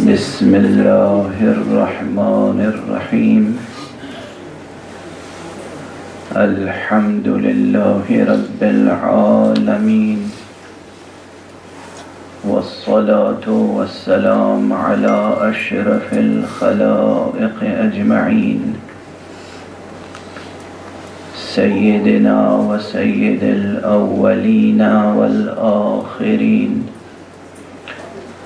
بسم اللہ الرحمن الرحیم الحمد للہ رب العالمین والصلاة والسلام على اشرف الخلائق اجمعین سیدنا و سید الاولین والآخرین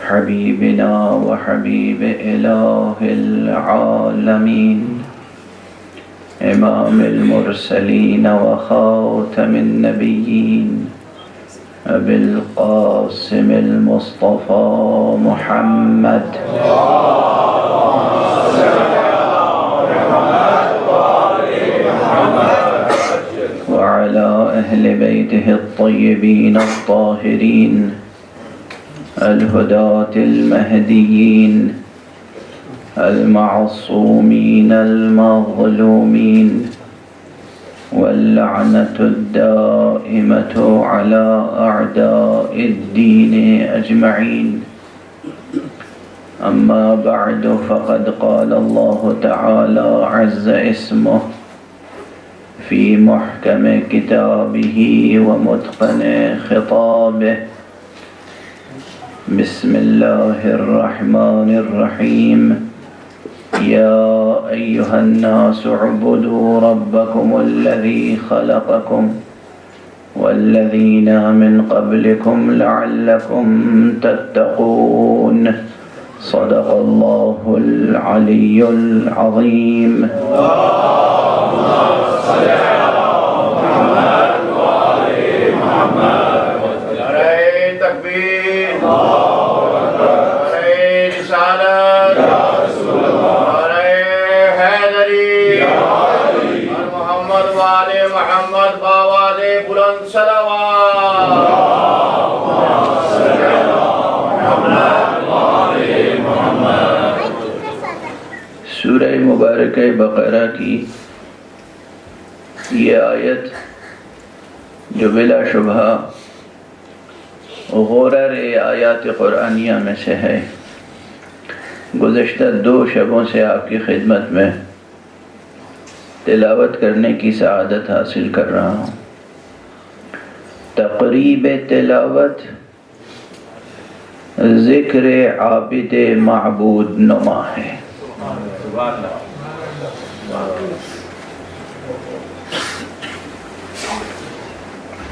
حبیبنا و حبیب الہ العالمین امام المرسلین و خاتم النبیین ابی القاسم المصطفى محمد وعلى اہل بیتہ الطیبین الطاہرین الہداة المہدیین المعصومین المظلومین واللعنة الدائمة على أعداء الدين أجمعين أما بعد فقد قال الله تعالى عز اسمه في محكم كتابه ومتقن خطابه بسم الله الرحمن الرحيم يا أيها الناس اعبدوا ربكم الذي خلقكم والذين من قبلكم لعلكم تتقون صدق الله العلي العظيم اللهم صل على محمد وآل محمد نعرہ تکبیر نعرہ رسالت یا رسول اللہ نعرہ حیدری یا علی محمد وآل محمد باواز بلند صلوات اللهم صل علی محمد وآل محمد۔ سورہ مبارکہ بقرہ کی یہ آیت جو بلا شبہ غرر آیات قرآنیہ میں سے ہے، گزشتہ 2 شبوں سے آپ کی خدمت میں تلاوت کرنے کی سعادت حاصل کر رہا ہوں۔ تقریب تلاوت ذکر عابد معبود نما ہے۔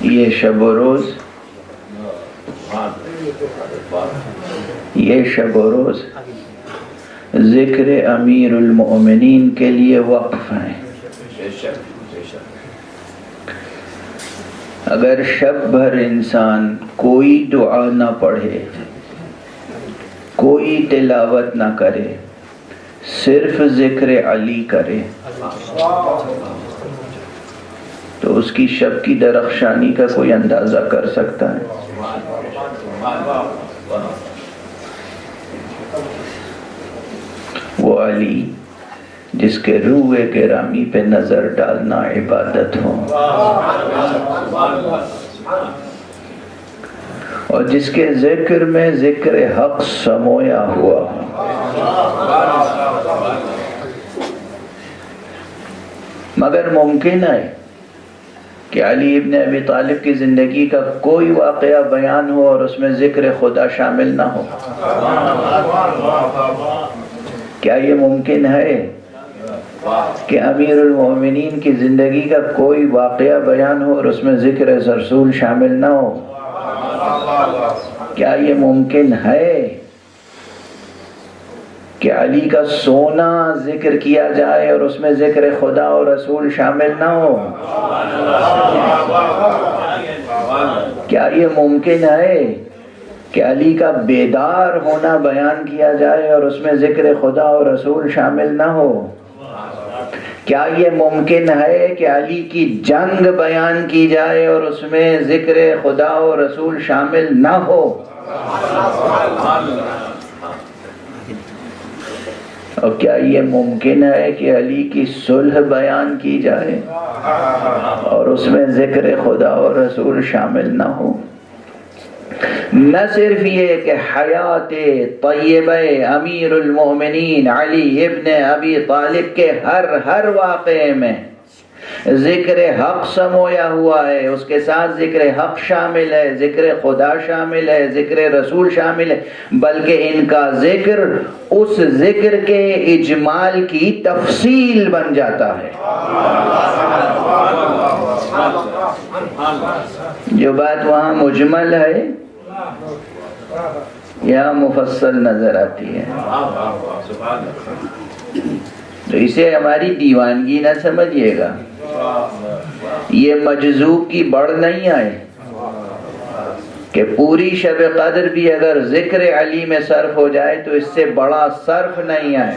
یہ شب و روز ذکر امیر المؤمنین کے لیے وقف ہیں۔ اگر شب بھر انسان کوئی دعا نہ پڑھے، کوئی تلاوت نہ کرے، صرف ذکر علی کرے، تو اس کی شب کی درخشانی کا کوئی اندازہ کر سکتا ہے؟ وہ علی جس کے روح گرامی پہ نظر ڈالنا عبادت ہو، اور جس کے ذکر میں ذکر حق سمویا ہوا ہو۔ مگر ممکن ہے کہ علی ابن ابی طالب کی زندگی کا کوئی واقعہ بیان ہو اور اس میں ذکر خدا شامل نہ ہو؟ کیا یہ ممکن ہے کہ امیر المومنین کی زندگی کا کوئی واقعہ بیان ہو اور اس میں ذکر رسول شامل نہ ہو؟ کیا یہ ممکن ہے کہ علی کا سونا ذکر کیا جائے اور اس میں ذکر خدا اور رسول شامل نہ ہو؟ کیا یہ ممکن ہے کہ علی کا بیدار ہونا بیان کیا جائے اور اس میں ذکر خدا اور رسول شامل نہ ہو؟ کیا یہ ممکن ہے کہ علی کی جنگ بیان کی جائے اور اس میں ذکر خدا اور رسول شامل نہ ہو؟ اور کیا یہ ممکن ہے کہ علی کی صلح بیان کی جائے اور اس میں ذکر خدا اور رسول شامل نہ ہو؟ نہ صرف یہ کہ حیات طیبہ امیر المومنین علی ابن ابی طالب کے ہر واقعے میں ذکر حق سمویا ہوا ہے، اس کے ساتھ ذکر حق شامل ہے، ذکر خدا شامل ہے، ذکر رسول شامل ہے، بلکہ ان کا ذکر اس ذکر کے اجمال کی تفصیل بن جاتا ہے۔ جو بات وہاں مجمل ہے یہاں مفصل نظر آتی ہے، تو اسے ہماری دیوانگی نہ سمجھیے گا، یہ مجذوب کی بڑھ نہیں آئے کہ پوری شب قدر بھی اگر ذکر علی میں صرف ہو جائے تو اس سے بڑا صرف نہیں آئے۔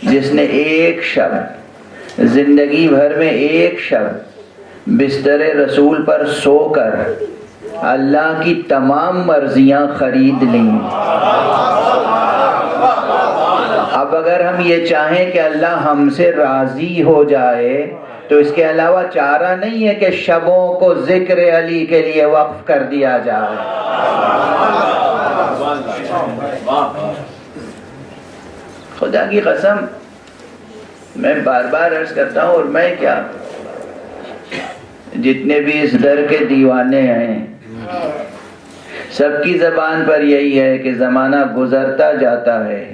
جس نے ایک شب زندگی بھر میں ایک شب بستر رسول پر سو کر اللہ کی تمام مرضیاں خرید لیں، اب اگر ہم یہ چاہیں کہ اللہ ہم سے راضی ہو جائے تو اس کے علاوہ چارہ نہیں ہے کہ شبوں کو ذکر علی کے لیے وقف کر دیا جائے۔ خدا کی قسم میں بار بار عرض کرتا ہوں، اور میں کیا جتنے بھی اس در کے دیوانے ہیں سب کی زبان پر یہی ہے کہ زمانہ گزرتا جاتا ہے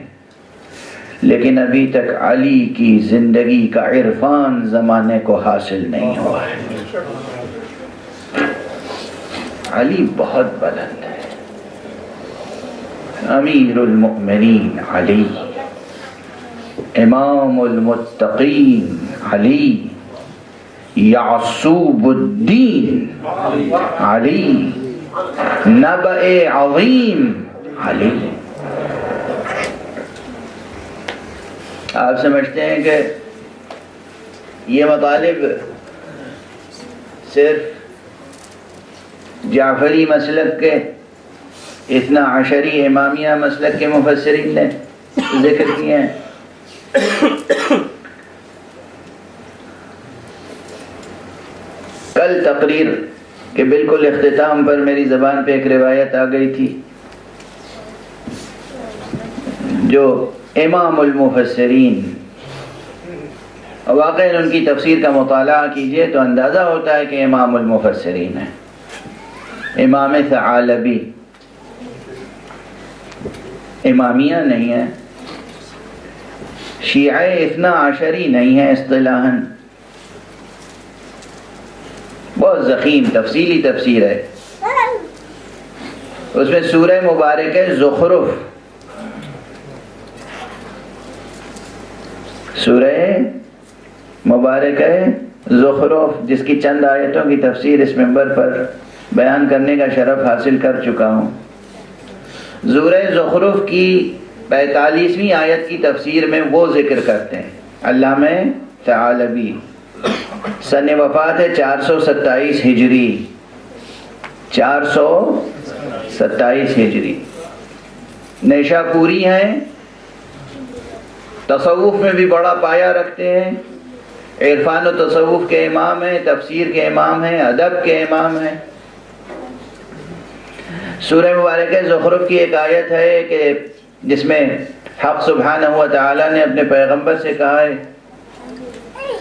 لیکن ابھی تک علی کی زندگی کا عرفان زمانے کو حاصل نہیں ہوا ہے۔ علی بہت بلند ہے، امیر المؤمنین علی، امام المتقین علی، یعصوب الدین علی، نبأ عظیم علی۔ آپ سمجھتے ہیں کہ یہ مطالب صرف جعفری مسلک کے اثنا عشری امامیہ مسلک کے مفسرین نے ذکر کیے ہیں؟ کل تقریر کے بالکل اختتام پر میری زبان پہ ایک روایت آ گئی تھی جو امام المفسرین، واقعی ان کی تفسیر کا مطالعہ کیجئے تو اندازہ ہوتا ہے کہ امام المفسرین ہے، امام ثعالبی، امامیہ نہیں ہے، شیعہ اثنا عشری نہیں ہے اصطلاحاً، بہت ضخیم تفصیلی تفسیر ہے۔ اس میں سورہ مبارک زخرف، سورہ مبارک زخرف جس کی چند آیتوں کی تفسیر اس منبر پر بیان کرنے کا شرف حاصل کر چکا ہوں، سورہ زخرف کی 45ویں آیت کی تفسیر میں وہ ذکر کرتے ہیں علامہ ثعالبی، سن وفات ہے 427 ہجری، 427 ہجری، نیشا پوری ہیں، تصوف میں بھی بڑا پایہ رکھتے ہیں، عرفان و تصوف کے امام ہیں، تفسیر کے امام ہیں، ادب کے امام ہیں۔ سورہ مبارکہ زخرف کی ایک آیت ہے کہ جس میں حق سبحانہ و تعالی نے اپنے پیغمبر سے کہا ہے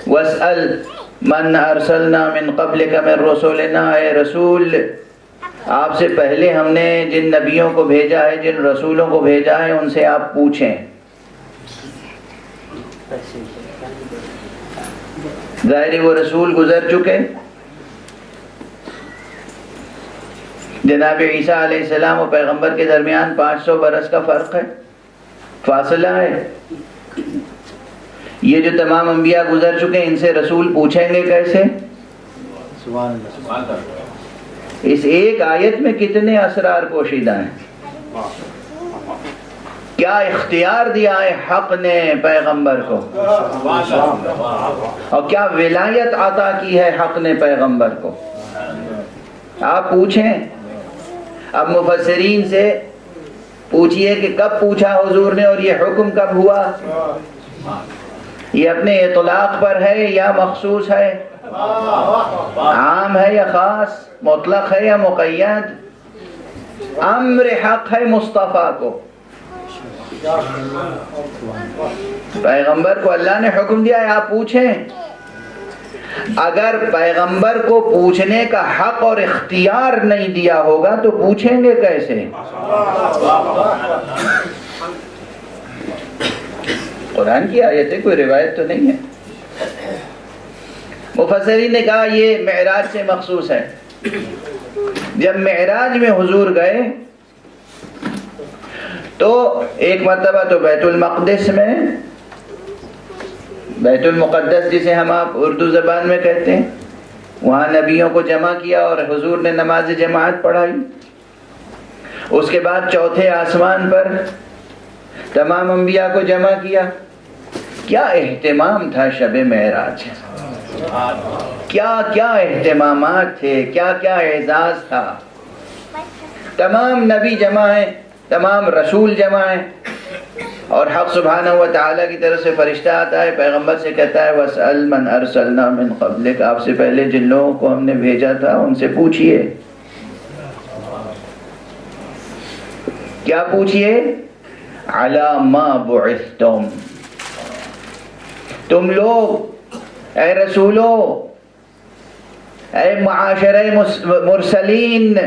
وَاسْأَلْ مَنْ أَرْسَلْنَا مِنْ قَبْلِكَ مِنْ رُسُلِنَا، اے رسول آپ سے پہلے ہم نے جن نبیوں کو بھیجا ہے، جن رسولوں کو بھیجا ہے ان سے آپ پوچھیں۔ ظاہری وہ رسول گزر چکے، جناب عیسیٰ علیہ السلام و پیغمبر کے درمیان 500 برس کا فرق ہے، فاصلہ ہے۔ یہ جو تمام انبیاء گزر چکے ان سے رسول پوچھیں گے کیسے؟ اس ایک آیت میں کتنے اسرار پوشیدہ ہیں، کیا اختیار دیا ہے حق نے پیغمبر کو، اور کیا ولایت عطا کی ہے حق نے پیغمبر کو. آپ پوچھیں، اب مفسرین سے پوچھئے کہ کب پوچھا حضور نے اور یہ حکم کب ہوا؟ یہ اپنے اطلاق پر ہے یا مخصوص ہے؟ عام ہے یا خاص؟ مطلق ہے یا مقید؟ امر حق ہے مصطفیٰ کو. پیغمبر کو اللہ نے حکم دیا ہے آپ پوچھیں. اگر پیغمبر کو پوچھنے کا حق اور اختیار نہیں دیا ہوگا تو پوچھیں گے کیسے؟ قرآن کی آیت ہے، کوئی روایت تو نہیں ہے. مفسرین نے کہا یہ معراج سے مخصوص ہے. جب معراج میں حضور گئے تو ایک مرتبہ تو بیت المقدس میں، بیت المقدس جسے ہم آپ اردو زبان میں کہتے ہیں، وہاں نبیوں کو جمع کیا اور حضور نے نماز جماعت پڑھائی. اس کے بعد چوتھے آسمان پر تمام انبیاء کو جمع کیا. کیا اہتمام تھا شب معراج، کیا کیا اہتمامات تھے، کیا کیا اعزاز تھا. تمام نبی جمع ہیں، تمام رسول جمع ہیں، اور حق سبحانہ و تعالیٰ کی طرف سے فرشتہ آتا ہے، پیغمبر سے کہتا ہے وَاسْأَلْ مَنْ أَرْسَلْنَا مِنْ قَبْلِكَ، آپ سے پہلے جن لوگوں کو ہم نے بھیجا تھا ان سے پوچھئے. کیا پوچھئے؟ عَلَى مَا بُعِثْتُمْ، تم لوگ اے رسولو، اے معاشرہ مرسلین،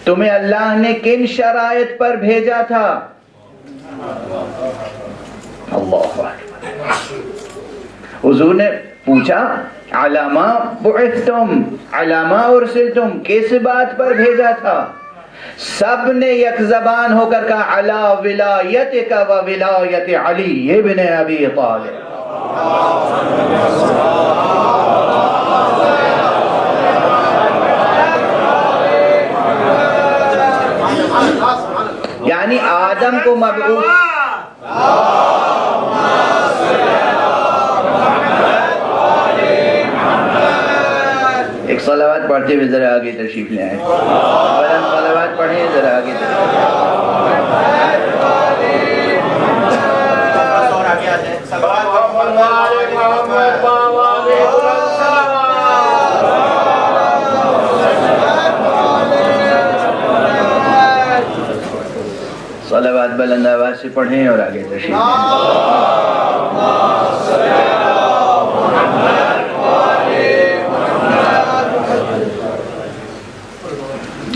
تمہیں اللہ نے کن شرائط پر بھیجا تھا؟ اللہ اکبر. حضور نے پوچھا علامہ بعثتم، علامہ ارسلتم، کس بات پر بھیجا تھا؟ سب نے یک زبان ہو کر کہا علی ولایتک و ولایت علی ابن ابی طالب. یعنی آدم کو مبعوث. ایک صلوات پڑھتے ہوئے ذرا آگے تشریف لے آئیں. صلوات پڑھیں ذرا آگے صلوات بلند آواز سے پڑھیں اور آگے تشریف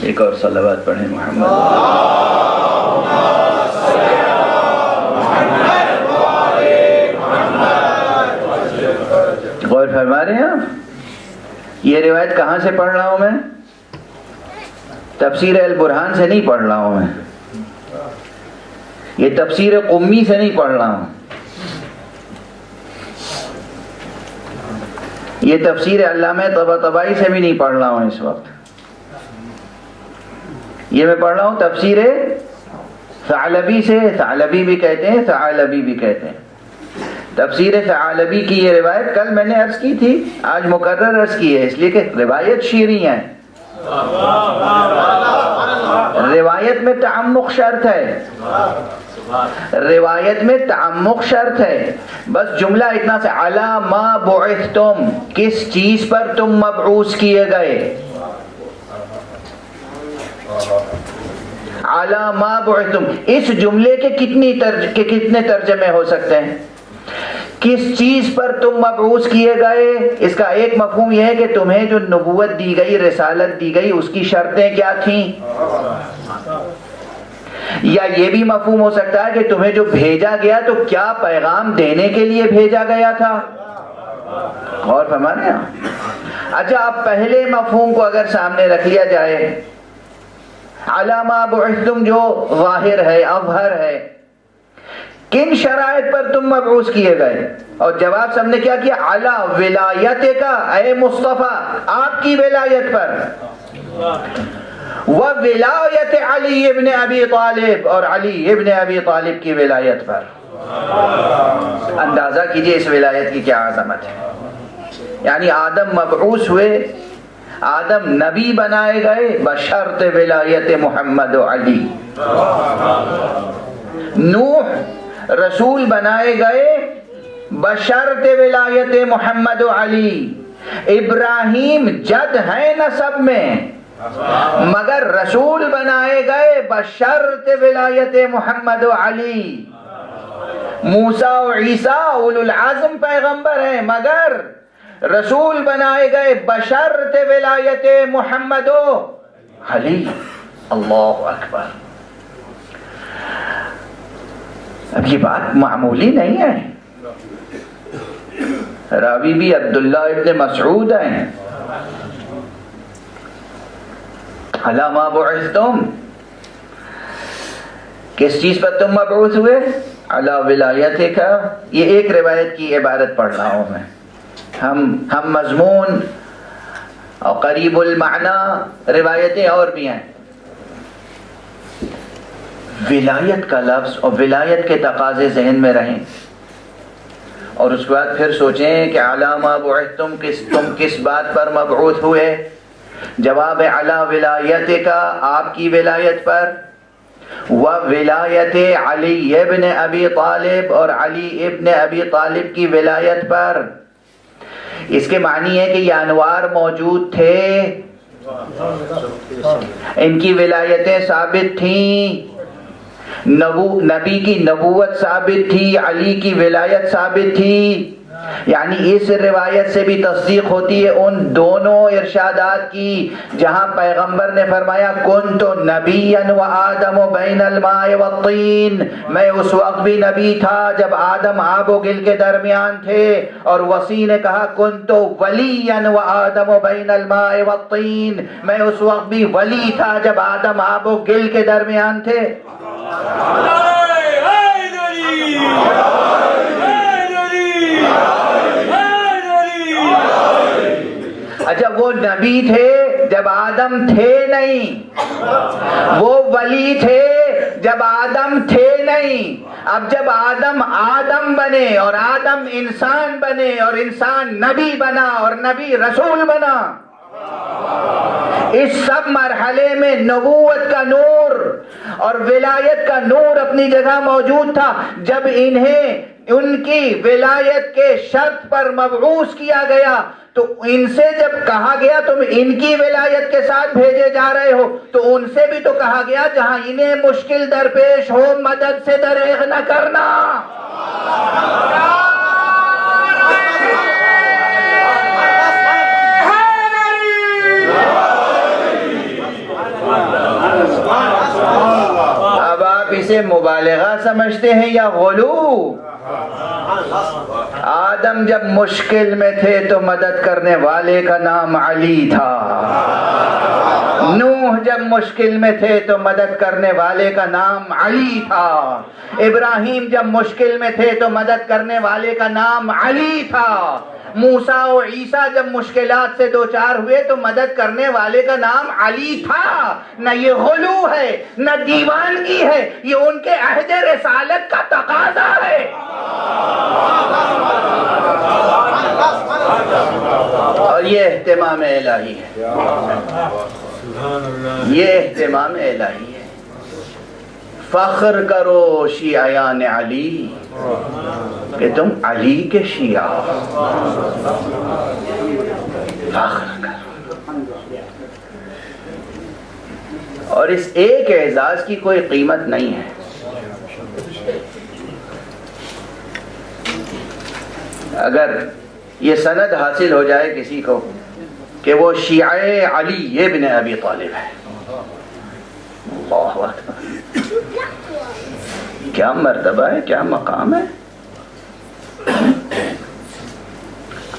ایک اور صلوات پڑھیں محمد. غور فرما رہے ہیں آپ؟ یہ روایت کہاں سے پڑھ رہا ہوں میں؟ تفسیر البرہان سے نہیں پڑھ رہا ہوں میں، یہ تفسیر قمی سے نہیں پڑھ رہا ہوں، یہ تفسیر علامہ طباطبائی سے بھی نہیں پڑھ رہا ہوں اس وقت. یہ میں پڑھ رہا ہوں تفسیر ثعلبی سے. ثعلبی بھی کہتے ہیں، ثعلبی بھی کہتے ہیں. تفسیر ثعلبی کی یہ روایت کل میں نے عرض کی تھی، آج مکرر عرض کی ہے، اس لیے کہ روایت شیریں ہیں. روایت میں تعمق شرط ہے، روایت میں تعمق شرط ہے. بس جملہ اتنا سے علی ما بعثتم، کس چیز پر تم مبعوث کیے گئے. علی ما بعثتم، اس جملے کے کتنے ترجمے ہو سکتے ہیں؟ کس چیز پر تم مبعوث کیے گئے. اس کا ایک مفہوم یہ ہے کہ تمہیں جو نبوت دی گئی، رسالت دی گئی، اس کی شرطیں کیا تھیں. یا یہ بھی مفہوم ہو سکتا ہے کہ تمہیں جو بھیجا گیا تو کیا پیغام دینے کے لیے بھیجا گیا تھا. غور فرما رہے ہیں؟ اچھا، اب پہلے مفہوم کو اگر سامنے رکھ لیا جائے، علامہ بعثتم جو ظاہر ہے، اظہر ہے، کن شرائط پر تم مبعوث کیے گئے؟ اور جواب سب نے کیا کیا؟ علی ولایت کا، اے مصطفیٰ آپ کی ولایت پر. وولایت علی ابن ابی طالب، اور علی ابن ابی طالب کی ولایت پر۔ اندازہ کیجئے اس ولایت کی کیا عظمت ہے۔ یعنی آدم مبعوث ہوئے، آدم نبی بنائے گئے بشرط ولایت محمد و علی، نوح رسول بنائے گئے بشرط ولایت محمد و علی، ابراہیم جد ہیں نسب میں مگر رسول بنائے گئے بشرط ولایت محمد و علی، موسیٰ و عیسیٰ اولو العزم پیغمبر ہیں مگر رسول بنائے گئے بشرط ولایت محمد و علی۔ اللہ اکبر۔ اب یہ بات معمولی نہیں ہے، راوی بھی عبداللہ ابن مسعود ہیں، علی ما بعثتم، کس چیز پر تم مبعوث ہوئے؟ علی ولایت کا۔ یہ ایک روایت کی عبارت پڑھ رہا ہوں میں، ہم مضمون اور قریب المعنی روایتیں اور بھی ہیں۔ ولایت کا لفظ اور ولایت کے تقاضے ذہن میں رہیں، اور اس کے بعد پھر سوچیں کہ علی ما بعثتم، تم کس بات پر مبعوث ہوئے؟ جواب علی ولایت کا، آپ کی ولایت پر، و ولایت علی ابن ابی طالب، اور علی ابن ابی طالب کی ولایت پر۔ اس کے معنی ہے کہ یہ انوار موجود تھے، ان کی ولایتیں ثابت تھیں، نبی کی نبوت ثابت تھی، علی کی ولایت ثابت تھی۔ یعنی اس روایت سے بھی تصدیق ہوتی ہے ان دونوں ارشادات کی جہاں پیغمبر نے فرمایا کنت نبیا وآدم بین الماء والطین، میں اس وقت بھی نبی تھا جب آدم آب و گل کے درمیان تھے، اور وسیع نے کہا کنت ولیا وآدم بین الماء والطین، میں اس وقت بھی ولی تھا جب آدم آب و گل کے درمیان تھے۔ اچھا، وہ نبی تھے جب آدم تھے نہیں، وہ ولی تھے جب آدم تھے نہیں۔ اب جب آدم بنے اور آدم انسان بنے اور انسان نبی بنا اور نبی رسول بنا، اس سب مرحلے میں نبوت کا نور اور ولایت کا نور اپنی جگہ موجود تھا۔ جب انہیں ان کی ولایت کے شرط پر مبعوث کیا گیا تو ان سے جب کہا گیا تم ان کی ولایت کے ساتھ بھیجے جا رہے ہو، تو ان سے بھی تو کہا گیا جہاں انہیں مشکل درپیش ہو مدد سے دریغ نہ کرنا۔ اب آپ اسے مبالغہ سمجھتے ہیں یا غلو؟ آدم جب مشکل میں تھے تو مدد کرنے والے کا نام علی تھا، نوح جب مشکل میں تھے تو مدد کرنے والے کا نام علی تھا، ابراہیم جب مشکل میں تھے تو مدد کرنے والے کا نام علی تھا، موسیٰ و عیسیٰ جب مشکلات سے دوچار ہوئے تو مدد کرنے والے کا نام علی تھا۔ نہ یہ غلو ہے نہ دیوانگی ہے، یہ ان کے عہد رسالت کا تقاضا ہے۔ اور یہ اہتمام الہی ہے، یہ اہتمام الہی ہے۔ فخر کرو شیعیان علی کہ تم علی کے شیعہ، فخر کرو۔ اور اس ایک اعزاز کی کوئی قیمت نہیں ہے۔ اگر یہ سند حاصل ہو جائے کسی کو کہ وہ شیعہ علی ابن ابی طالب ہے، اللہ اکبر، کیا مرتبہ ہے، کیا مقام ہے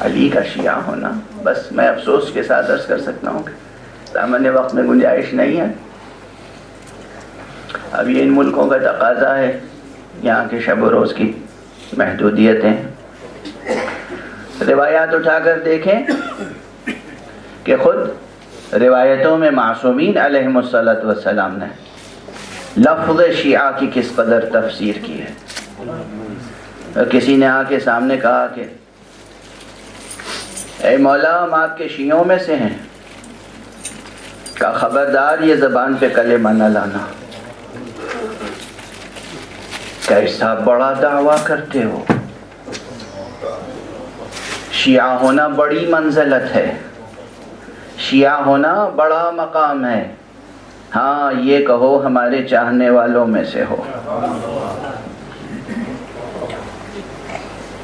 علی کا شیعہ ہونا۔ بس میں افسوس کے ساتھ عرض کر سکتا ہوں کہ سامنے وقت میں گنجائش نہیں ہے۔ اب یہ ان ملکوں کا تقاضا ہے، یہاں کے شب و روز کی محدودیتیں۔ روایات اٹھا کر دیکھیں کہ خود روایتوں میں معصومین علیہم الصلوۃ والسلام نے لفظ شیعہ کی کس قدر تفسیر کی ہے۔ کسی نے آ کے سامنے کہا کہ اے مولا ہم آپ کے شیعوں میں سے ہیں، کہا خبردار یہ زبان پہ کلمہ نہ لانا، کیسا بڑا دعویٰ کرتے ہو، شیعہ ہونا بڑی منزلت ہے، شیعہ ہونا بڑا مقام ہے، ہاں یہ کہو ہمارے چاہنے والوں میں سے ہو،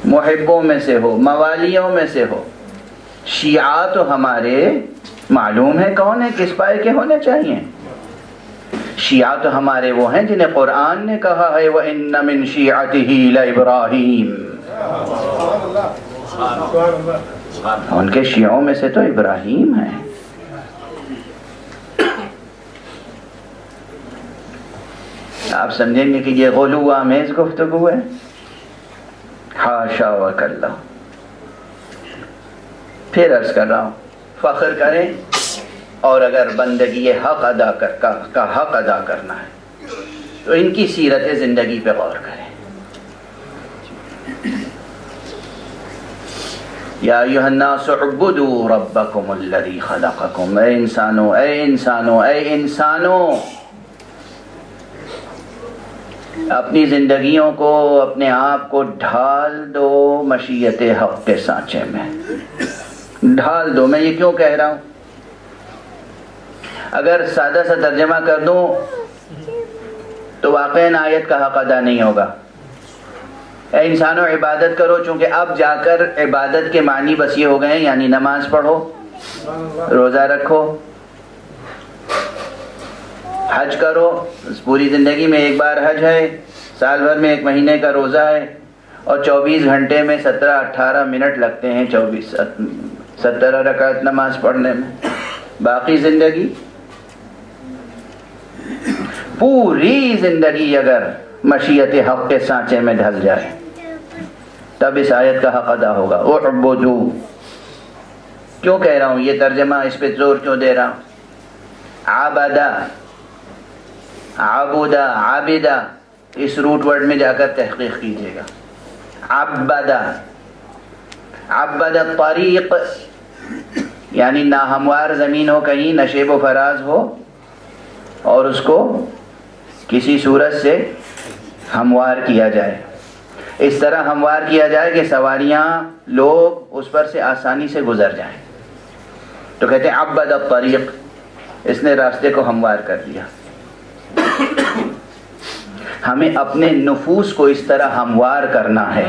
محبوں میں سے ہو، موالیوں میں سے ہو۔ شیعہ تو ہمارے معلوم ہے کون ہے، کس پائے کے ہونے چاہیے۔ شیعہ تو ہمارے وہ ہیں جنہیں قرآن نے کہا ہے وَإِنَّ مِن شِيعَتِهِ لَإِبْرَاهِيمَ، ان کے شیعوں میں سے تو ابراہیم ہے۔ آپ سمجھیں گے کہ یہ غلو آمیز گفتگو ہے، حاشا وکلا۔ پھر عرض کر رہا ہوں فخر کریں، اور اگر بندگی حق کا حق ادا کرنا ہے تو ان کی سیرت زندگی پہ غور کریں۔ یا ایھا الناس اعبدوا ربکم الذی خلقکم، اے انسانو اے انسانو اے انسانو، اپنی زندگیوں کو، اپنے آپ کو ڈھال دو مشیت حق کے سانچے میں، ڈھال دو۔ میں یہ کیوں کہہ رہا ہوں؟ اگر سادہ سا ترجمہ کر دوں تو واقعاً آیت کا حق ادا نہیں ہوگا۔ اے انسانوں عبادت کرو، چونکہ اب جا کر عبادت کے معنی بس یہ ہو گئے ہیں، یعنی نماز پڑھو، روزہ رکھو، حج کرو، پوری زندگی میں ایک بار حج ہے، سال بھر میں 1 مہینے کا روزہ ہے، اور 24 گھنٹے میں 17-18 منٹ لگتے ہیں 17 رکعت نماز پڑھنے میں۔ باقی زندگی، پوری زندگی اگر مشیت حق کے سانچے میں ڈھل جائے تب اس آیت کا حق ادا ہوگا۔ اعبدو، کیوں کہہ رہا ہوں یہ ترجمہ، اس پہ زور کیوں دے رہا ہوں؟ عبدا، عبدا، عابدہ، اس روٹ ورڈ میں جا کر تحقیق کیجیے گا۔ عبدا، عبد الطریق، یعنی ناہموار زمین ہو، کہیں نشیب و فراز ہو، اور اس کو کسی صورت سے ہموار کیا جائے، اس طرح ہموار کیا جائے کہ سواریاں، لوگ اس پر سے آسانی سے گزر جائیں، تو کہتے ہیں عبد الطریق، اس نے راستے کو ہموار کر دیا۔ ہمیں اپنے نفوس کو اس طرح ہموار کرنا ہے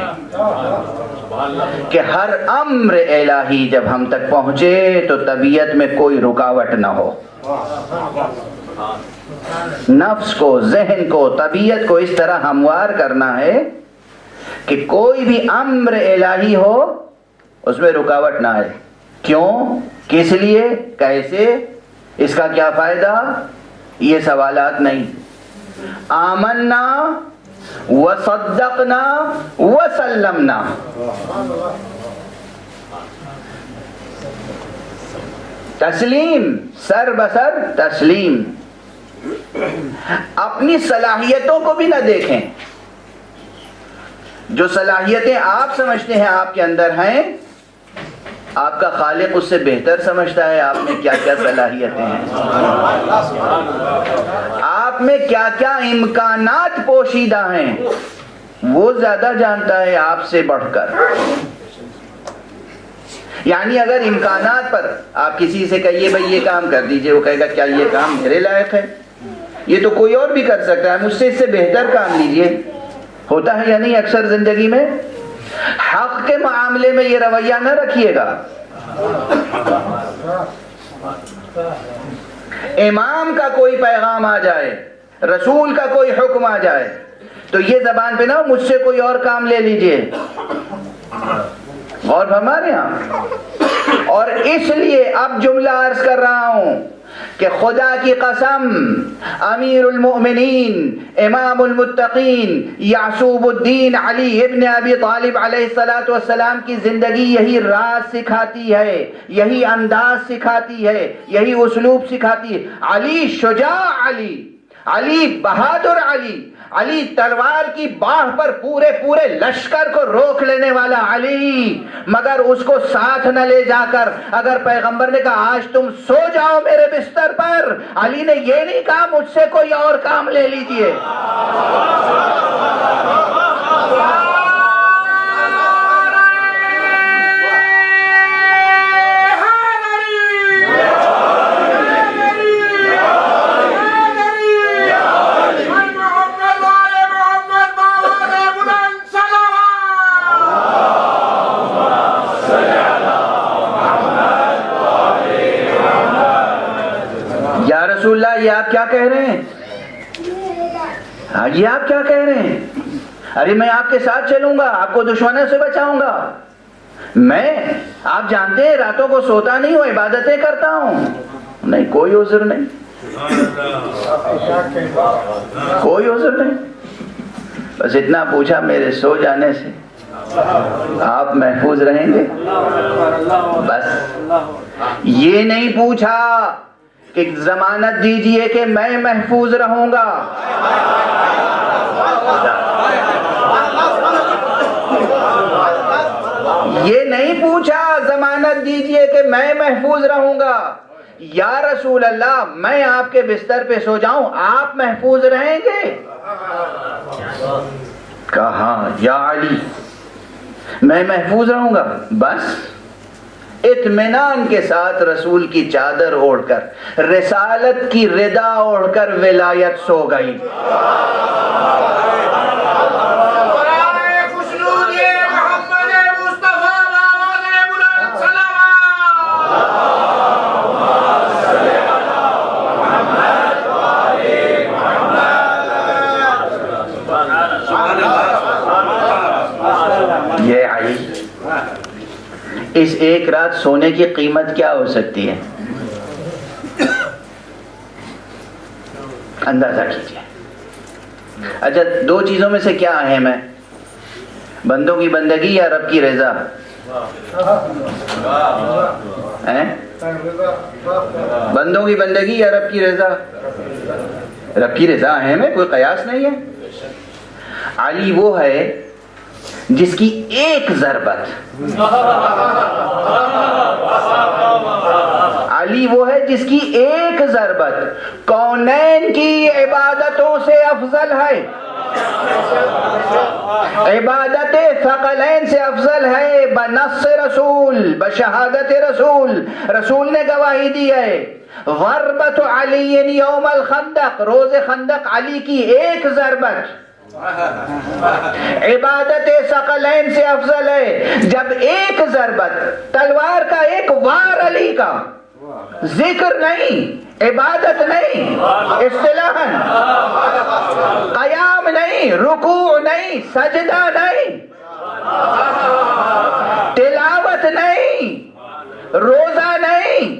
کہ ہر امر الہی جب ہم تک پہنچے تو طبیعت میں کوئی رکاوٹ نہ ہو۔ نفس کو، ذہن کو، طبیعت کو اس طرح ہموار کرنا ہے کہ کوئی بھی امر الہی ہو اس میں رکاوٹ نہ آئے۔ کیوں؟ کس لیے؟ کیسے؟ اس کا کیا فائدہ؟ یہ سوالات نہیں۔ آمنا وصدقنا وسلمنا، تسلیم، سر بسر تسلیم۔ اپنی صلاحیتوں کو بھی نہ دیکھیں، جو صلاحیتیں آپ سمجھتے ہیں آپ کے اندر ہیں، آپ کا خالق اس سے بہتر سمجھتا ہے آپ میں کیا کیا صلاحیتیں ہیں، آپ میں کیا کیا امکانات پوشیدہ ہیں، وہ زیادہ جانتا ہے آپ سے بڑھ کر۔ یعنی اگر امکانات پر آپ کسی سے کہیے بھائی یہ کام کر دیجئے، وہ کہے گا کیا یہ کام میرے لائق ہے؟ یہ تو کوئی اور بھی کر سکتا ہے، مجھ سے اس سے بہتر کام لیجئے۔ ہوتا ہے یا نہیں اکثر زندگی میں؟ حق کے معاملے میں یہ رویہ نہ رکھیے گا۔ امام کا کوئی پیغام آ جائے، رسول کا کوئی حکم آ جائے تو یہ زبان پہ نہ ہو مجھ سے کوئی اور کام لے لیجئے۔ غور ہمارے یہاں، اور اس لیے اب جملہ عرض کر رہا ہوں، کہ خدا کی قسم امیر المؤمنین امام المتقین یعصوب الدین علی ابن ابی طالب علیہ السلام کی زندگی یہی راز سکھاتی ہے، یہی انداز سکھاتی ہے، یہی اسلوب سکھاتی ہے۔ علی شجاع، علی بہادر، علی تلوار کی باہ پر پورے لشکر کو روک لینے والا علی، مگر اس کو ساتھ نہ لے جا کر اگر پیغمبر نے کہا آج تم سو جاؤ میرے بستر پر، علی نے یہ نہیں کہا مجھ سے کوئی اور کام لے لیجئے۔ رسول اللہ یہ آپ کیا کہہ رہے ہیں؟ یہ آپ کیا کہہ رہے ہیں؟ ارے میں آپ کے ساتھ چلوں گا، آپ کو دشمنوں سے بچاؤں گا، میں آپ جانتے ہیں راتوں کو سوتا نہیں ہوں، عبادتیں کرتا ہوں۔ نہیں، کوئی عذر نہیں، کوئی عذر نہیں، بس اتنا پوچھا میرے سو جانے سے آپ محفوظ رہیں گے، بس یہ نہیں پوچھا کہ ضمانت دیجئے کہ میں محفوظ رہوں گا۔ یہ نہیں پوچھا ضمانت دیجئے کہ میں محفوظ رہوں گا، یا رسول اللہ میں آپ کے بستر پہ سو جاؤں آپ محفوظ رہیں گے؟ کہا یا علی میں محفوظ رہوں گا، بس اطمینان کے ساتھ رسول کی چادر اوڑھ کر، رسالت کی ردا اوڑھ کر ولایت سو گئی۔ یہ علی، اس ایک رات سونے کی قیمت کیا ہو سکتی ہے؟ اندازہ کیجیے۔ اچھا، دو چیزوں میں سے کیا اہم ہے؟ بندوں کی بندگی یا رب کی رضا؟ بندوں کی بندگی یا رب کی رضا؟ رب کی رضا اہم ہے، کوئی قیاس نہیں ہے۔ علی وہ ہے جس کی ایک ضربت، علی وہ ہے جس کی ایک ضربت کونین کی عبادتوں سے افضل ہے، عبادت ثقلین سے افضل ہے، بنص رسول، بشہادت رسول، رسول نے گواہی دی ہے۔ ضربت علی یوم الخندق، روز خندق علی کی ایک ضربت عبادت ثقلین سے افضل ہے۔ جب ایک ضربت تلوار کا، ایک وار علی کا، ذکر نہیں، عبادت نہیں، اصطلاحاً قیام نہیں، رکوع نہیں، سجدہ نہیں، تلاوت نہیں، روزہ نہیں،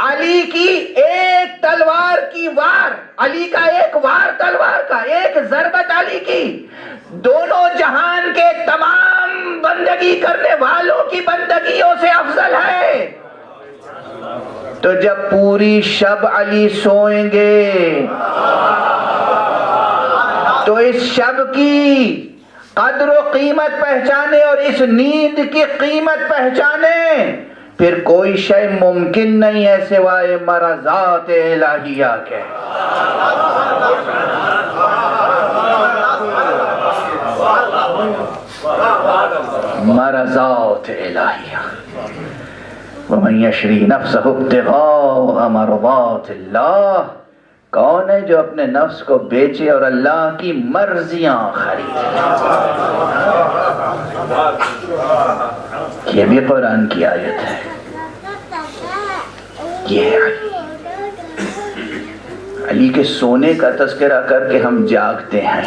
علی کی ایک تلوار کی وار، علی کا ایک وار تلوار کا، ایک ضربت علی کی دونوں جہان کے تمام بندگی کرنے والوں کی بندگیوں سے افضل ہے۔ تو جب پوری شب علی سوئیں گے تو اس شب کی قدر و قیمت پہچانے اور اس نیند کی قیمت پہچانے، پھر کوئی شے ممکن نہیں ہے سوائے مرضات الہیہ کے۔ مرضات الہیہ۔ وَمَن يَشْرِ نَفْسَهُ ابْتِغَاءَ مَرْضَاتِ اللَّهِ، کون ہے جو اپنے نفس کو بیچے اور اللہ کی مرضیاں خریدے؟ یہ بھی قرآن کی آیت ہے۔ یہ علی کے سونے کا تذکرہ کر کے ہم جاگتے ہیں۔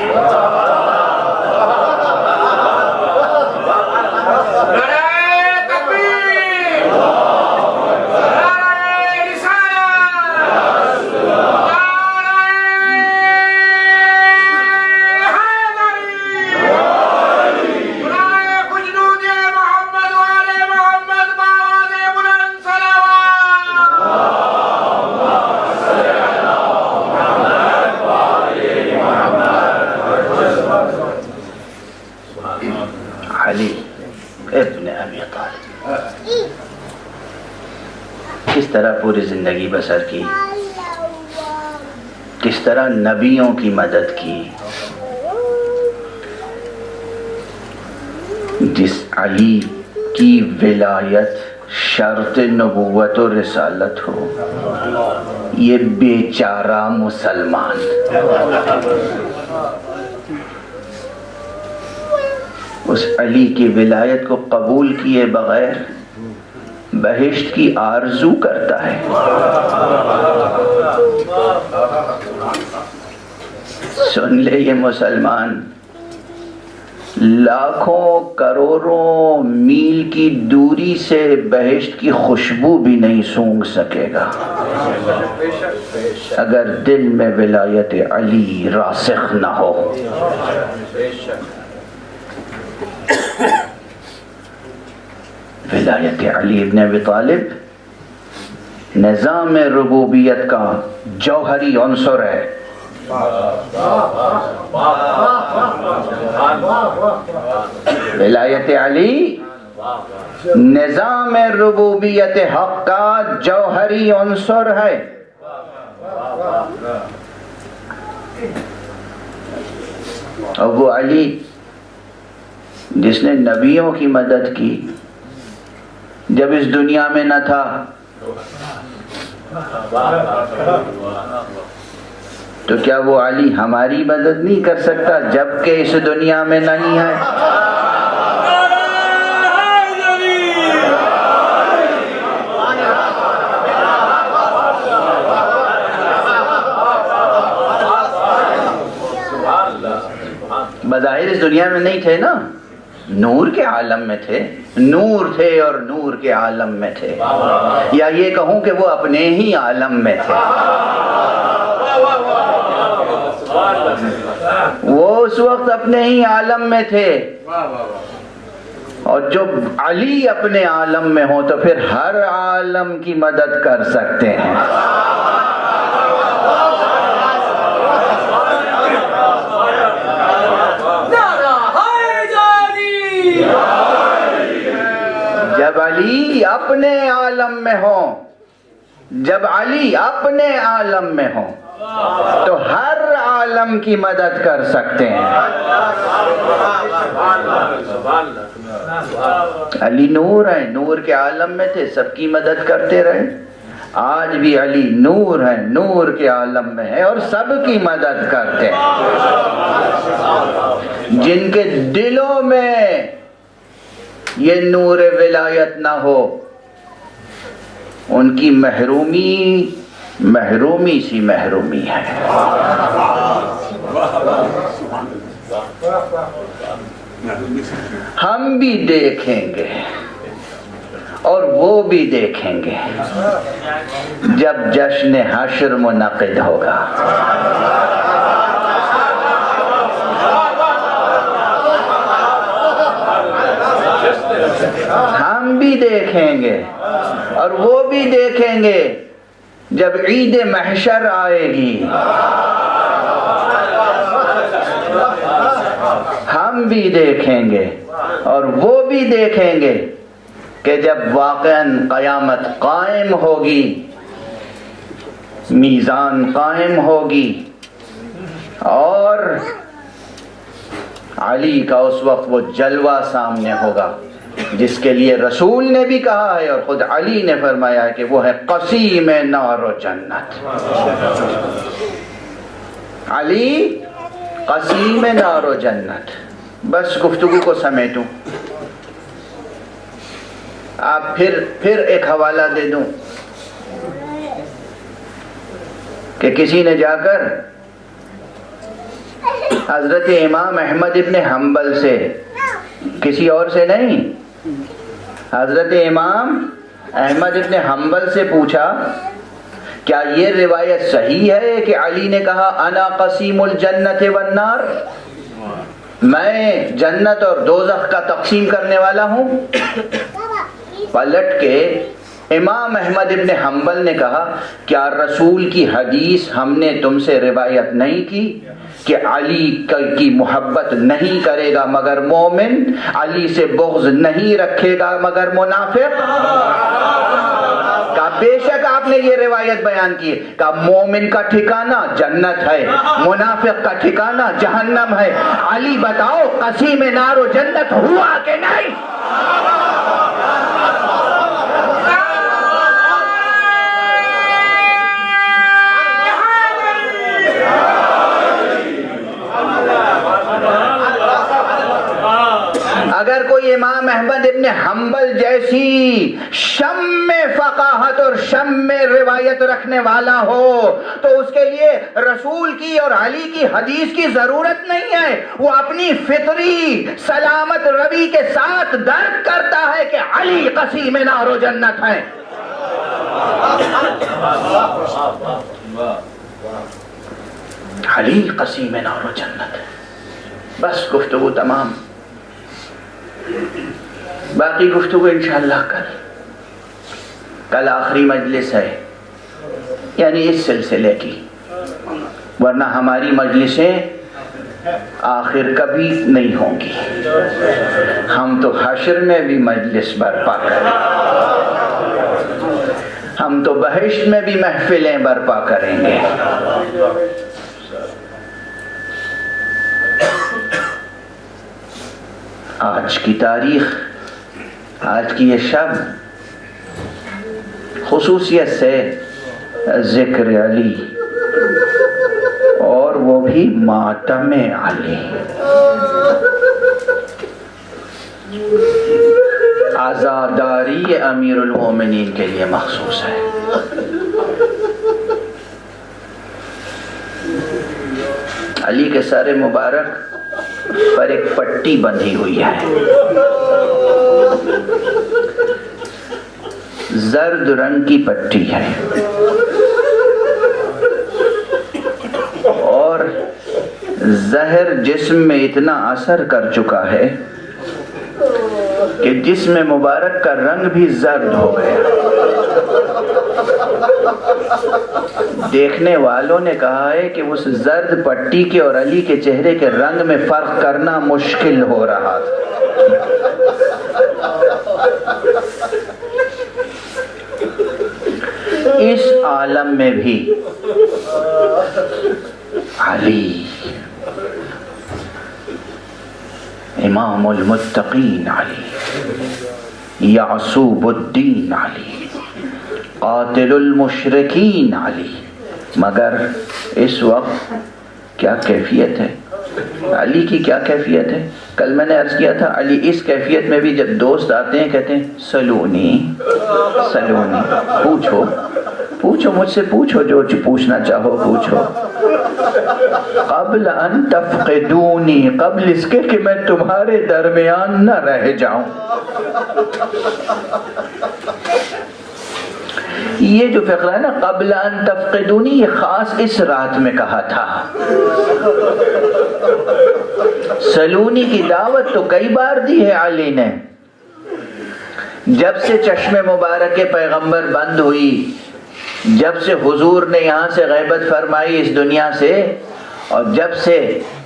کس طرح پوری زندگی بسر کی، کس طرح نبیوں کی مدد کی. جس علی کی ولایت شرط نبوت و رسالت ہو، یہ بیچارہ مسلمان اس علی کی ولایت کو قبول کیے بغیر بہشت کی آرزو کرتا ہے. سن لے یہ مسلمان، لاکھوں کروڑوں میل کی دوری سے بہشت کی خوشبو بھی نہیں سونگھ سکے گا اگر دل میں ولایت علی راسخ نہ ہو. ولایت علی ابن ابی طالب نظام ربوبیت کا جوہری عنصر ہے. ولایت علی نظام ربوبیت حق کا جوہری عنصر ہے. اور وہ علی جس نے نبیوں کی مدد کی جب اس دنیا میں نہ تھا، تو کیا وہ علی ہماری مدد نہیں کر سکتا جبکہ اس دنیا میں نہیں ہے؟ بظاہر اس دنیا میں نہیں تھے نا، نور کے عالم میں تھے، نور تھے اور نور کے عالم میں تھے، یا یہ کہوں کہ وہ اپنے ہی عالم میں تھے. وہ اس وقت اپنے ہی عالم میں تھے، اور جب علی اپنے عالم میں ہو تو پھر ہر عالم کی مدد کر سکتے ہیں. جب علی اپنے عالم میں ہو، جب علی اپنے عالم میں ہو تو ہر عالم کی مدد کر سکتے ہیں. علی نور ہے، نور کے عالم میں تھے، سب کی مدد کرتے رہے. آج بھی علی نور ہے، نور کے عالم میں ہے اور سب کی مدد کرتے ہیں. جن کے دلوں میں یہ نور ولایت نہ ہو، ان کی محرومی سی محرومی ہے. ہم بھی دیکھیں گے اور وہ بھی دیکھیں گے جب جشن حشر منعقد ہوگا. ہم بھی دیکھیں گے اور وہ بھی دیکھیں گے جب عید محشر آئے گی. ہم بھی دیکھیں گے اور وہ بھی دیکھیں گے کہ جب واقعاً قیامت قائم ہوگی، میزان قائم ہوگی، اور علی کا اس وقت وہ جلوہ سامنے ہوگا جس کے لیے رسول نے بھی کہا ہے اور خود علی نے فرمایا ہے کہ وہ ہے قسیم نار و جنت. علی قسیم نار و جنت. بس گفتگو کو سمیٹوں، آپ پھر ایک حوالہ دے دوں کہ کسی نے جا کر حضرت امام احمد ابن حنبل سے، کسی اور سے نہیں، حضرت امام احمد ابن حنبل سے پوچھا کیا یہ روایت صحیح ہے کہ علی نے کہا انا قسیم الجنت والنار، میں جنت اور دوزخ کا تقسیم کرنے والا ہوں؟ پلٹ کے امام احمد ابن حنبل نے کہا کیا رسول کی حدیث ہم نے تم سے روایت نہیں کی کہ علی کی محبت نہیں کرے گا مگر مومن، علی سے بغض نہیں رکھے گا مگر منافق؟ کہا بے شک آپ نے یہ روایت بیان کی کہ مومن کا ٹھکانہ جنت ہے، منافق کا ٹھکانہ جہنم ہے۔ علی بتاؤ قسیم نار و جنت ہوا کہ نہیں؟ اگر کوئی امام احمد ابن حنبل جیسی شم فقاہت اور شم روایت رکھنے والا ہو تو اس کے لیے رسول کی اور علی کی حدیث کی ضرورت نہیں ہے، وہ اپنی فطری سلامت روی کے ساتھ درک کرتا ہے کہ علی قسیم نار و جنت ہے۔ علی قسیم نار و جنت ہے۔ بس گفتگو تمام، باقی گفتگو انشاءاللہ کل آخری مجلس ہے، یعنی اس سلسلے کی، ورنہ ہماری مجلسیں آخر کبھی نہیں ہوں گی۔ ہم تو حشر میں بھی مجلس برپا کریں، ہم تو بہشت میں بھی محفلیں برپا کریں گے۔ آج کی تاریخ، آج کی یہ شب خصوصیت سے ذکر علی، اور وہ بھی ماتم علی، عزاداری امیر المومنین کے لیے مخصوص ہے۔ علی کے سر مبارک پر ایک پٹی بندھی ہوئی ہے، زرد رنگ کی پٹی ہے، اور زہر جسم میں اتنا اثر کر چکا ہے کہ جسم مبارک کا رنگ بھی زرد ہو گیا۔ دیکھنے والوں نے کہا ہے کہ اس زرد پٹی کے اور علی کے چہرے کے رنگ میں فرق کرنا مشکل ہو رہا تھا۔ اس عالم میں بھی علی امام المتقین علی، یعصوب الدین علی، قاتل المشرکین علی، مگر اس وقت کیا کیفیت ہے؟ علی کی کیا کیفیت ہے؟ کل میں نے عرض کیا تھا علی اس کیفیت میں بھی جب دوست آتے ہیں کہتے ہیں سلونی سلونی، پوچھو پوچھو مجھ سے، پوچھو جو پوچھنا چاہو پوچھو، قبل ان تفقدونی، قبل اس کے کہ میں تمہارے درمیان نہ رہ جاؤں۔ یہ جو فقرہ ہے نا قبل ان تفقدونی، یہ خاص اس رات میں کہا تھا۔ سلونی کی دعوت تو کئی بار دی ہے علی نے، جب سے چشم مبارک پیغمبر بند ہوئی، جب سے حضور نے یہاں سے غیبت فرمائی اس دنیا سے، اور جب سے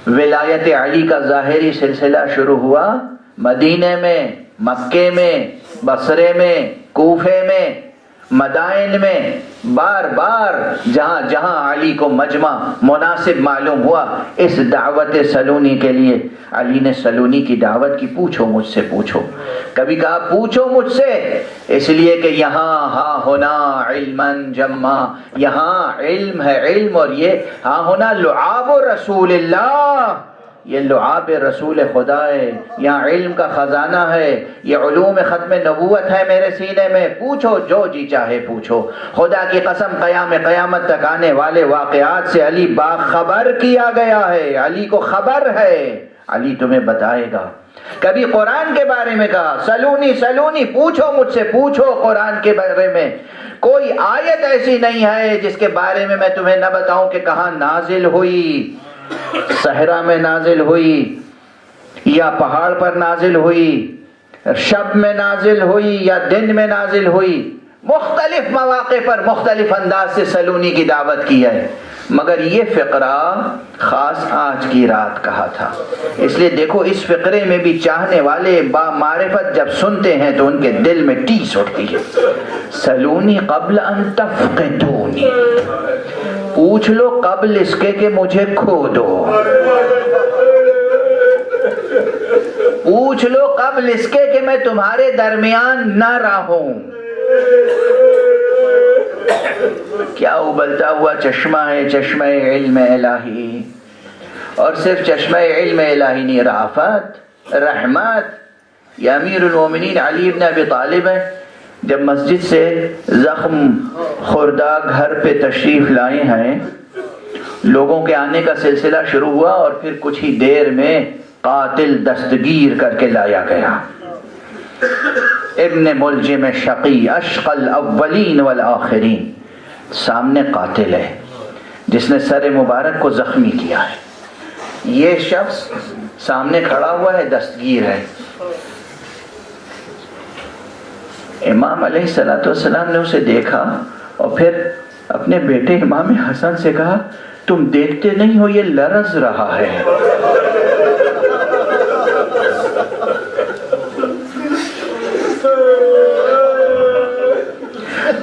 ولایت علی کا ظاہری سلسلہ شروع ہوا، مدینے میں، مکے میں، بصرے میں، کوفے میں، مدائن میں، بار بار جہاں جہاں علی کو مجمع مناسب معلوم ہوا اس دعوت سلونی کے لیے، علی نے سلونی کی دعوت کی، پوچھو مجھ سے پوچھو۔ کبھی کہا پوچھو مجھ سے، اس لیے کہ یہاں ہاں ہونا علماً جمع، یہاں علم ہے، علم، اور یہ ہاں ہونا لعاب رسول اللہ، یہ لعاب رسول خدا ہے، یہاں علم کا خزانہ ہے، یہ علوم ختم نبوت ہے میرے سینے میں، پوچھو جو جی چاہے پوچھو۔ خدا کی قسم قیامت تک آنے والے واقعات سے علی باخبر کیا گیا ہے، علی کو خبر ہے، علی تمہیں بتائے گا۔ کبھی قرآن کے بارے میں کہا سلونی سلونی، پوچھو مجھ سے پوچھو قرآن کے بارے میں، کوئی آیت ایسی نہیں ہے جس کے بارے میں میں تمہیں نہ بتاؤں کہ کہاں نازل ہوئی، صحرا میں نازل ہوئی یا پہاڑ پر نازل ہوئی، شب میں نازل ہوئی یا دن میں نازل ہوئی، مختلف مواقع پر مختلف انداز سے سلونی کی دعوت کی ہے۔ مگر یہ فقرہ خاص آج کی رات کہا تھا، اس لیے دیکھو اس فقرے میں بھی چاہنے والے با معرفت جب سنتے ہیں تو ان کے دل میں ٹیس اٹھتی ہے۔ سلونی قبل ان تفقدونی، پوچھ لو قبل اس کے کہ مجھے کھو دو، پوچھ لو قبل اس کے کہ میں تمہارے درمیان نہ رہوں۔ کیا ابلتا ہوا چشمہ ہے، چشمہ علم الہی، اور صرف چشمہ علم الہی نہیں، رافت، رحمت۔ یا امیر المومنین علی بن ابی طالب ہے، جب مسجد سے زخم خوردہ گھر پہ تشریف لائے ہیں، لوگوں کے آنے کا سلسلہ شروع ہوا اور پھر کچھ ہی دیر میں قاتل دستگیر کر کے لایا گیا۔ ابن ملجم شقی اشقى الاولین والآخرین، سامنے قاتل ہے جس نے سر مبارک کو زخمی کیا ہے، یہ شخص سامنے کھڑا ہوا ہے، دستگیر ہے۔ امام علیہ الصلوۃ والسلام نے اسے دیکھا اور پھر اپنے بیٹے امام حسن سے کہا تم دیکھتے نہیں ہو یہ لرز رہا ہے۔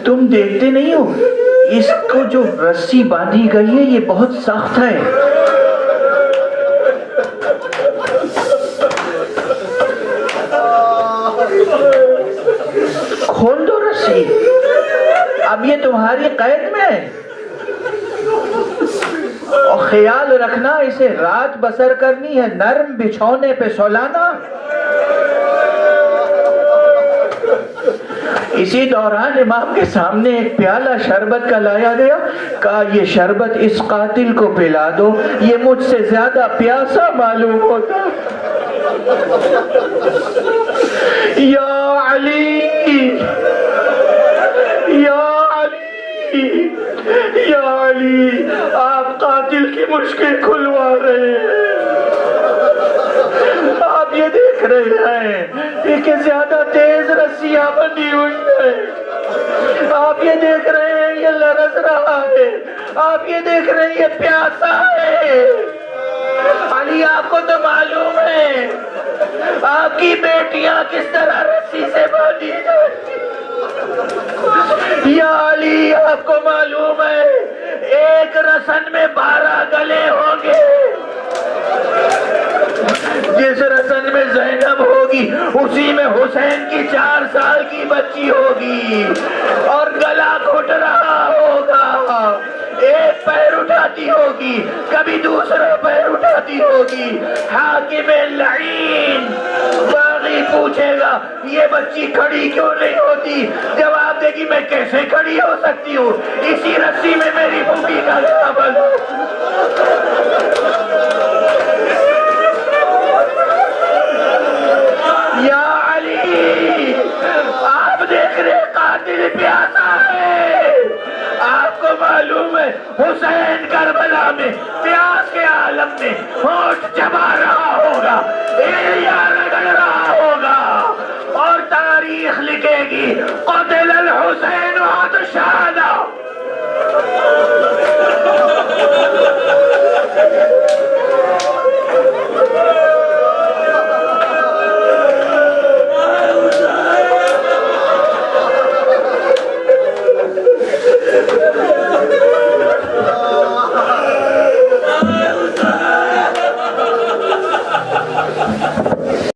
تم دیکھتے نہیں ہو اس کو جو رسی باندھی گئی ہے یہ بہت سخت ہے۔ کھول دو رسی، اب یہ تمہاری قید میں ہے، اور خیال رکھنا اسے رات بسر کرنی ہے، نرم بچھونے پہ سولانا۔ اسی دوران امام کے سامنے ایک پیالہ شربت کا لایا گیا، کہا یہ شربت اس قاتل کو پلا دو، یہ مجھ سے زیادہ پیاسا معلوم ہوتا۔ یا علی، یا علی، یا علی، آپ قاتل کی مشکل کھلوا رہے ہیں، آپ یہ دیکھ رہے ہیں کہ زیادہ تیز رسیاں بندھی ہوئی ہیں، آپ یہ دیکھ رہے ہیں یہ لرز رہا ہے، آپ یہ دیکھ رہے ہیں یہ پیاسا ہے۔ علی آپ کو تو معلوم ہے آپ کی بیٹیاں کس طرح رسی سے باندھی جاتی، یا علی آپ کو معلوم ہے ایک رسن میں 12 گلے ہوں گے، جس رسن میں زینب ہوگی اسی میں حسین کی 4 سال کی بچی ہوگی، اور گلا گھٹ رہا ہوگا، ایک پیر اٹھاتی ہوگی کبھی دوسرا پیر اٹھاتی ہوگی، حاکم لعین باغی پوچھے گا یہ بچی کھڑی کیوں نہیں ہوتی، جواب دے گی میں کیسے کھڑی ہو سکتی ہوں، اسی رسی میں میری پھوپھی کا گلا بندھا۔ یا علی آپ دیکھ رہے قاتل پیاسا ہے، آپ کو معلوم ہے حسین کربلا میں پیاس کے عالم میں ہونٹ چبا رہا ہوگا، ایڑیاں رگڑ رہا ہوگا، اور تاریخ لکھے گی قتل الحسین عطشانا۔